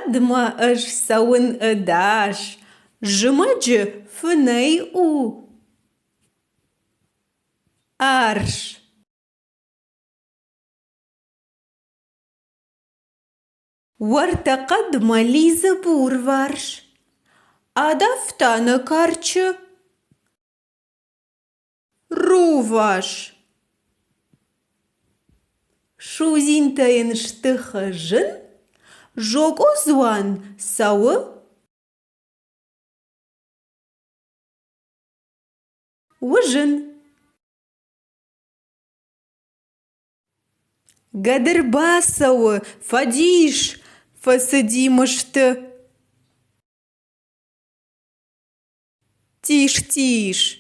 Адма ыш сауын ыдаш, жымаджы фынай у. Арш. Варта кадма лиза бурварш. Адафтаны карчы. Руваш. Шузинтайын штыхы жын, жок озван сауы. Выжын. Гадырбасауы, фадиш, фасадимышты. Тиш-тиш.